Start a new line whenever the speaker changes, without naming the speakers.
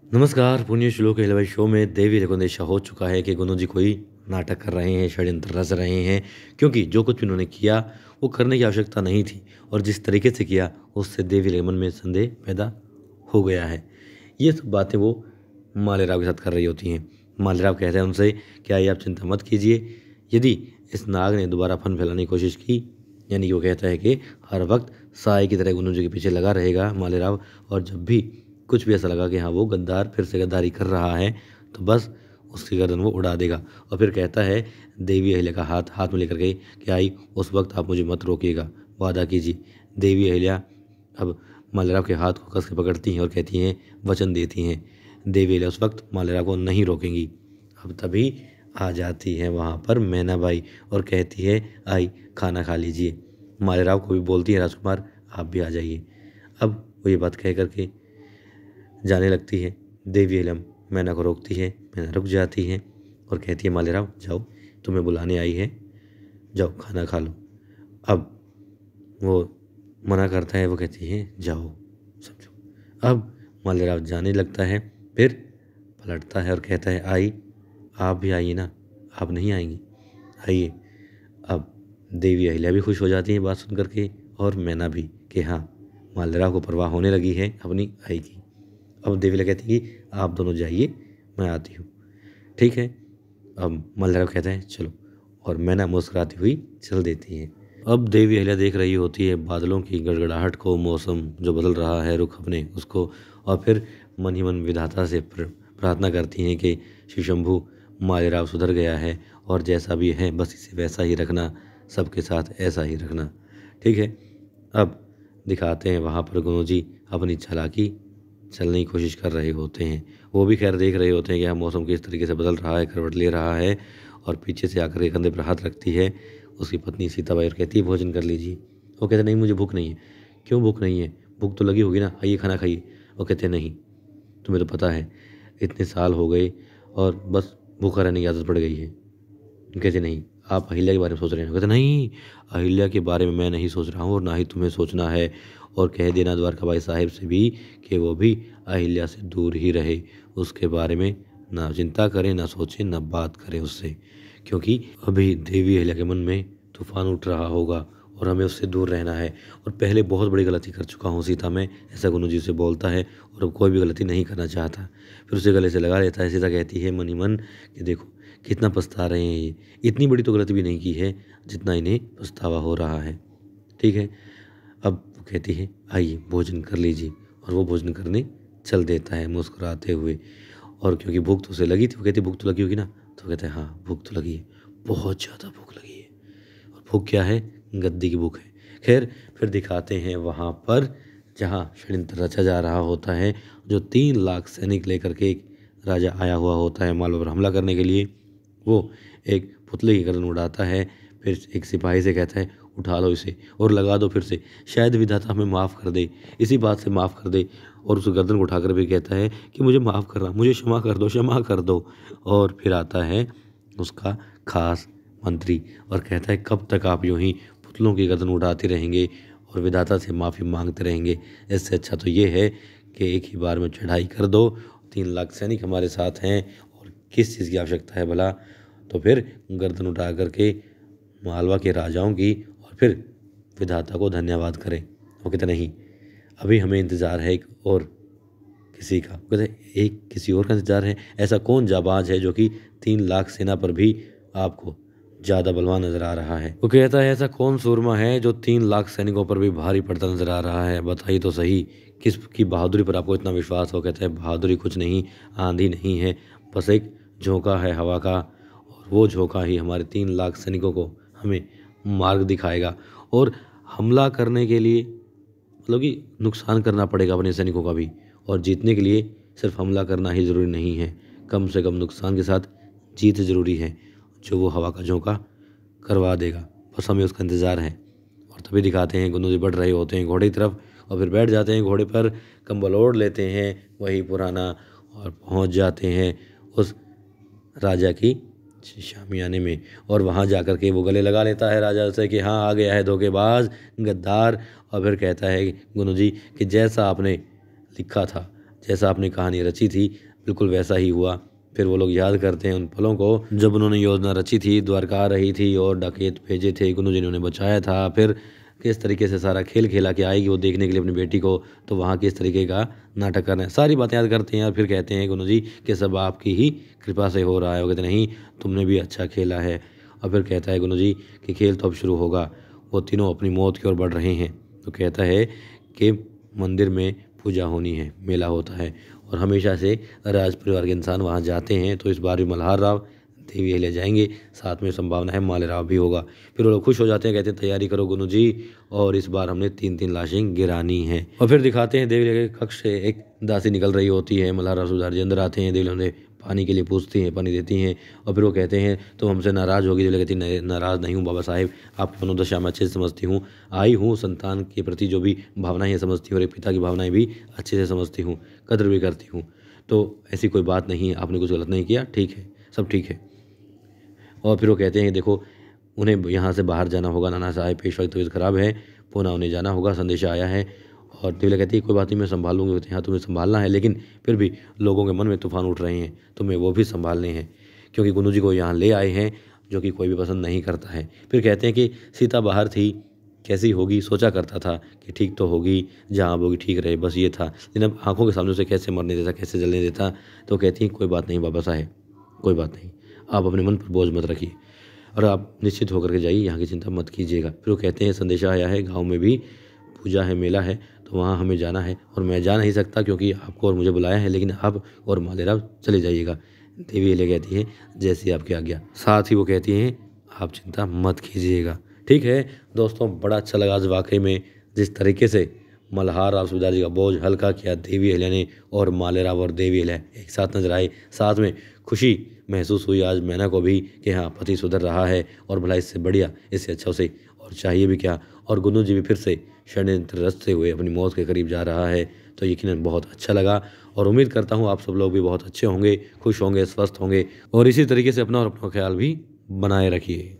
नमस्कार। पुण्य श्लोक एलवाई शो में देवी रेकोंदेशा हो चुका है कि गुनु जी कोई नाटक कर रहे हैं, षड्यंत्र रच रहे हैं, क्योंकि जो कुछ भी उन्होंने किया वो करने की आवश्यकता नहीं थी और जिस तरीके से किया उससे देवी के मन में संदेह पैदा हो गया है। ये सब बातें वो मालेराव के साथ कर रही होती हैं। मालेराव कहते हैं उनसे, क्या ये आप चिंता मत कीजिए। यदि इस नाग ने दोबारा फन फैलाने की कोशिश की, यानी कि वो कहता है कि हर वक्त साय की तरह गुनु जी के पीछे लगा रहेगा मालेराव, और जब भी कुछ भी ऐसा लगा कि हाँ वो गद्दार फिर से गद्दारी कर रहा है तो बस उसकी गर्दन वो उड़ा देगा। और फिर कहता है देवी अहिल्या का हाथ हाथ में लेकर के कि आई उस वक्त आप मुझे मत रोकिएगा, वादा कीजिए। देवी अहिल्या अब मालेराव के हाथ को कस के पकड़ती हैं और कहती हैं, वचन देती हैं। देवी अहिल्या उस वक्त मालेराव को नहीं रोकेंगी। अब तभी आ जाती है वहाँ पर मैनाबाई और कहती है, आई खाना खा लीजिए। मालेराव को भी बोलती है, राजकुमार आप भी आ जाइए। अब वो ये बात कह करके जाने लगती है। देवी अहिल्या मैना को रोकती है, मैना रुक जाती है और कहती है, मालेराव जाओ, तुम्हें बुलाने आई है, जाओ खाना खा लो। अब वो मना करता है, वो कहती है जाओ समझो। अब मालेराव जाने लगता है, फिर पलटता है और कहता है, आई आप भी आइए ना, आप नहीं आएंगी, आइए। अब देवी अहिल्या भी खुश हो जाती है बात सुन करके और मैना भी कि हाँ मालेराव को परवाह होने लगी है अपनी आई की। अब देवी अहिल्या कहती है कि आप दोनों जाइए, मैं आती हूँ। ठीक है। अब मालेराव कहता है चलो, और मैना मुस्कुराती हुई चल देती है। अब देवी अहिल्या देख रही होती है बादलों की गड़गड़ाहट को, मौसम जो बदल रहा है रुख अपने उसको, और फिर मन ही मन विधाता से प्रार्थना करती हैं कि शिव शंभू मालेराव सुधर गया है और जैसा भी है बस इसे वैसा ही रखना, सबके साथ ऐसा ही रखना। ठीक है। अब दिखाते हैं वहाँ पर गुरु जी अपनी चालाकी चलने की कोशिश कर रहे होते हैं। वो भी खैर देख रहे होते हैं कि हाँ मौसम किस तरीके से बदल रहा है, करवट ले रहा है, और पीछे से आकर के कंधे पर हाथ रखती है उसकी पत्नी सीताबाई और कहती है भोजन कर लीजिए। वो कहते नहीं मुझे भूख नहीं है। क्यों भूख नहीं है? भूख तो लगी होगी ना, आइए खाना खाइए। वो कहते नहीं, तुम्हें तो पता है इतने साल हो गए और बस भूखा रहने की आदत पड़ गई है। कहते नहीं, आप अहिल्या के बारे में सोच रहे हैं। कहते नहीं, अहिल्या के बारे में मैं नहीं सोच रहा हूँ और ना ही तुम्हें सोचना है, और कह देना द्वारकाबाई साहिब से भी कि वो भी अहिल्या से दूर ही रहे, उसके बारे में ना चिंता करें, ना सोचें, ना बात करें उससे, क्योंकि अभी देवी अहिल्या के मन में तूफान उठ रहा होगा और हमें उससे दूर रहना है। और पहले बहुत बड़ी गलती कर चुका हूँ सीता में, ऐसा गुरु जी से बोलता है और अब कोई भी गलती नहीं करना चाहता। फिर उसे गले से लगा लेता है। सीता कहती है मन ही मन कि देखो कितना पछता रहे हैं ये, इतनी बड़ी तो गलती भी नहीं की है जितना इन्हें पछतावा हो रहा है। ठीक है। अब वो कहती है आइए भोजन कर लीजिए, और वो भोजन करने चल देता है मुस्कुराते हुए। और क्योंकि भूख तो उसे लगी थी, वो कहती भूख तो लगी होगी ना, तो कहते हैं हाँ भूख तो लगी है, बहुत ज़्यादा भूख लगी है। और भूख क्या है? गद्दी की भूख है। खैर फिर दिखाते हैं वहाँ पर जहाँ षड्यंत्र रचा जा रहा होता है, जो 3 लाख सैनिक लेकर के एक राजा आया हुआ होता है मालवा पर हमला करने के लिए। वो एक पुतले की गर्दन उड़ाता है, फिर एक सिपाही से कहता है उठा लो इसे और लगा दो फिर से, शायद विधाता हमें माफ़ कर दे, इसी बात से माफ़ कर दे। और उस गर्दन को उठाकर भी कहता है कि मुझे माफ़ करना, मुझे क्षमा कर दो, क्षमा कर दो। और फिर आता है उसका खास मंत्री और कहता है कब तक आप यूं ही पुतलों की गर्दन उड़ाते रहेंगे और विधाता से माफ़ी मांगते रहेंगे? इससे अच्छा तो ये है कि एक ही बार में चढ़ाई कर दो। 3 लाख सैनिक हमारे साथ हैं और किस चीज़ की आवश्यकता है भला? तो फिर गर्दन उठा करके मालवा के राजाओं की और फिर विधाता को धन्यवाद करें। वो कहते नहीं, अभी हमें इंतज़ार है एक और किसी का। कहते एक किसी और का इंतज़ार है? ऐसा कौन जाबाज है जो कि 3 लाख सेना पर भी आपको ज़्यादा बलवान नज़र आ रहा है? वो कहता है ऐसा कौन सूरमा है जो 3 लाख सैनिकों पर भी भारी पड़ता नज़र आ रहा है? बताइए तो सही, किसकी बहादुरी पर आपको इतना विश्वास हो? कहते हैं बहादुरी कुछ नहीं, आंधी नहीं है, बस एक झोंका है हवा का, और वो झोंका ही हमारे 3 लाख सैनिकों को हमें मार्ग दिखाएगा। और हमला करने के लिए मतलब कि नुकसान करना पड़ेगा अपने सैनिकों का भी, और जीतने के लिए सिर्फ हमला करना ही ज़रूरी नहीं है, कम से कम नुकसान के साथ जीत ज़रूरी है, जो वो हवा का झोंका करवा देगा। बस हमें उसका इंतज़ार है। और तभी दिखाते हैं गुंदू जी बढ़ रहे होते हैं घोड़े की तरफ और फिर बैठ जाते हैं घोड़े पर, कंबल ओढ़ लेते हैं वही पुराना, और पहुंच जाते हैं उस राजा की शामियाने में। और वहाँ जाकर के वो गले लगा लेता है राजा से कि हाँ आ गया है धोखेबाज, गद्दार। और फिर कहता है गुरु जी कि जैसा आपने लिखा था जैसा आपने कहानी रची थी बिल्कुल वैसा ही हुआ। फिर वो लोग याद करते हैं उन पलों को जब उन्होंने योजना रची थी, द्वारका आ रही थी और डकैत भेजे थे, गुरु जी ने उन्हें बचाया था। फिर किस तरीके से सारा खेल खेला कि आएगी वो देखने के लिए अपनी बेटी को, तो वहाँ किस तरीके का नाटक करना है, सारी बातें याद करते हैं। और फिर कहते हैं गुरु जी कि सब आपकी ही कृपा से हो रहा है। वो कहते नहीं, तुमने भी अच्छा खेला है। और फिर कहता है गुरु जी कि खेल तो अब शुरू होगा। वो तीनों अपनी मौत की ओर बढ़ रहे हैं। तो कहता है कि मंदिर में पूजा होनी है, मेला होता है और हमेशा से राज परिवार के इंसान वहाँ जाते हैं। तो इस बार भी मल्हार राव, देवी अहिल्या जाएंगे, साथ में संभावना है माले राव भी होगा। फिर वो लोग खुश हो जाते हैं, कहते हैं तैयारी करो गुरु जी, और इस बार हमने 3-3 लाशें गिरानी है। और फिर दिखाते हैं देवी अहिल्या के कक्ष से एक दासी निकल रही होती है। मल्हार राव सूबेदार जी अंदर आते हैं, देवी अहिल्या उन्हें पानी के लिए पूछती हैं, पानी देती हैं। और फिर वो कहते हैं तुम हमसे नाराज़ होगी। देवी अहिल्या कहती नाराज़ नहीं हूँ बाबा साहेब, आपकी मनोदशा मैं अच्छे से समझती हूँ। आई हूँ संतान के प्रति जो भी भावनाएं समझती हूँ और एक पिता की भावनाएं भी अच्छे से समझती हूँ, कदर भी करती हूँ। तो ऐसी कोई बात नहीं है, आपने कुछ गलत नहीं किया, ठीक है, सब ठीक है। और फिर वो कहते हैं देखो उन्हें यहाँ से बाहर जाना होगा, नाना साहब पेशवा की तबीयत खराब है, पुनः उन्हें जाना होगा, संदेशा आया है। और देवी कहती है कोई बात नहीं, मैं संभाल लूँगी। कहते हैं हाँ तुम्हें संभालना है, लेकिन फिर भी लोगों के मन में तूफान उठ रहे हैं, तुम्हें वो भी संभालने हैं, क्योंकि गुरु जी को यहाँ ले आए हैं जो कि कोई भी पसंद नहीं करता है। फिर कहते हैं कि सीता बाहर थी, कैसी होगी, सोचा करता था कि ठीक तो होगी, जहाँ अब होगी ठीक रहे, बस ये था। लेकिन अब आंखों के सामने उसे कैसे मरने देता, कैसे जलने देता। तो कहती हैं कोई बात नहीं बाबा साहेब, कोई बात नहीं, आप अपने मन पर बोझ मत रखिए और आप निश्चित होकर के जाइए, यहाँ की चिंता मत कीजिएगा। फिर वो कहते हैं संदेशा आया है, गाँव में भी पूजा है, मेला है, तो वहाँ हमें जाना है और मैं जा नहीं सकता क्योंकि आपको और मुझे बुलाया है, लेकिन आप और मालेराव चले जाइएगा। देवी अहिल्या कहती है जैसी आपकी आज्ञा। साथ ही वो कहती हैं आप चिंता मत कीजिएगा। ठीक है दोस्तों, बड़ा अच्छा लगा आज वाकई में जिस तरीके से मल्हार राव सूबेदार जी का बोझ हल्का किया देवी अहिल्या ने, और मालेराव और देवी अहिल्या एक साथ नजर आए। साथ में खुशी महसूस हुई आज मैना को भी कि हाँ पति सुधर रहा है और भला इससे बढ़िया, इससे अच्छा उसे और चाहिए भी क्या। और गुरु जी भी फिर से षड्यंत्र रचते हुए अपनी मौत के करीब जा रहा है। तो यकीनन बहुत अच्छा लगा और उम्मीद करता हूँ आप सब लोग भी बहुत अच्छे होंगे, खुश होंगे, स्वस्थ होंगे और इसी तरीके से अपना और अपना ख्याल भी बनाए रखिए।